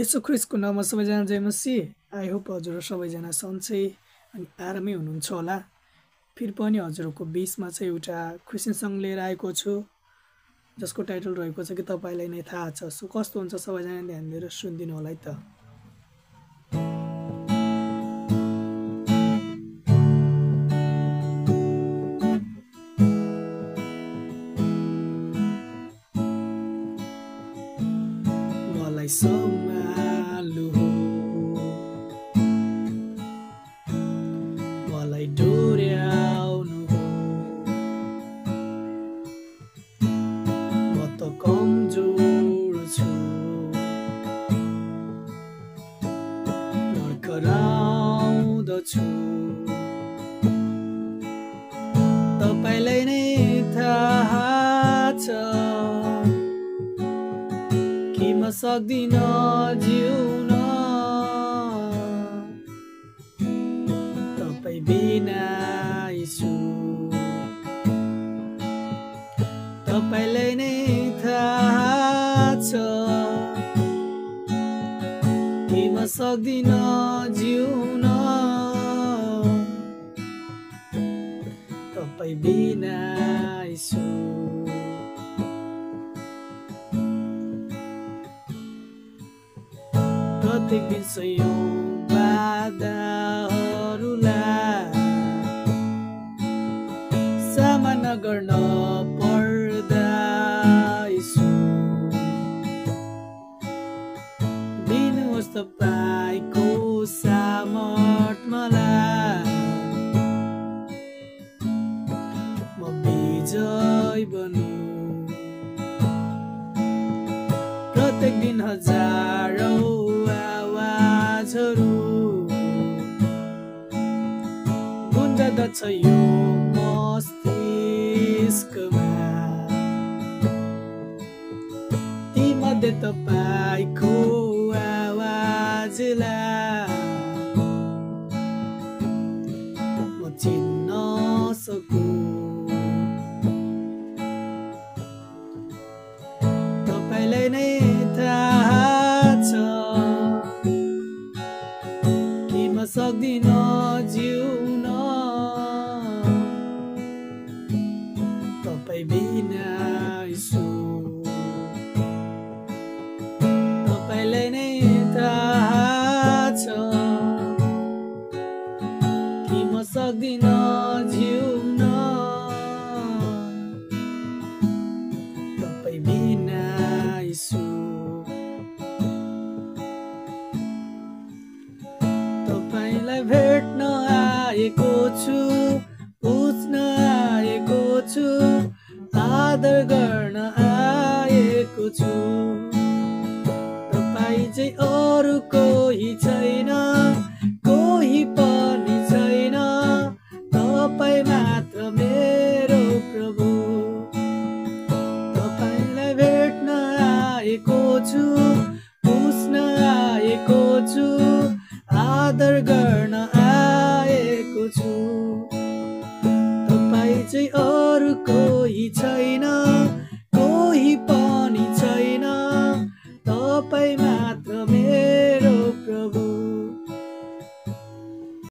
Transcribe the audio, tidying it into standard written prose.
यसो ख्रिस्टको नाममा सबैजना जय मसीह। आई होप हजुरहरू सबैजना सन्चै अनि आरामै हुनुहुन्छ होला। फेरि पनि हजुरहरूको बिचमा चाहिँ एउटा क्रिस्चियन सङ्ग लिएर आएको छु, जसको टाइटल रहेको छ कि तपाईँलाई नै थाहा छ। सो कस्तो हुन्छ सबैजना ध्यान दिएर सुनिदिनु होला है त। मलाई सम्हाल्नु हो, मलाई डोर्याउनु हो, म त कमजोर छु, लड्खराउँदछु। तपाईँलाई नै थाहा छ कि म सक्दिन जिउन तपाईँ बिना छु। तपाईँलाई नै थाहा छ कि म सक्दिन जिउन तपाईँ बिना छु। प्रत्येक दिन सयौं बाधाहरूलाई सामना गर्न पर्दैछु। दिनुहोस् तपाईँको सामर्थ मलाई, म विजय बनु। प्रत्येक दिन हजारौं आवाजहरू गुन्जदछ यो मस्तिष्कमा, तीमध्ये तपाईँको आवाजलाई म चिन्न सकूँ। तपाईँलाई नै थाहा छ कि म सक्दिन जिउन तपाईँ बिना छु। तपाईँलाई नै थाहा छ कि म सक्दिन जिउन तपाईँ बिना छु। तपाईँलाई भेट्न आएको छु, पुज्न आएको छु, आदर गर्न आएको छु। तपाईँ चाहिँ अरू कोही छैन, कोही पनि छैन, तपाईँ मात्र मेरो प्रभु। तपाईँलाई भेट्न आएको छु, पुज्न आएको छु, आदर गर्न आएको छु। तपाईँ चाहिँ अरू कोही छैन,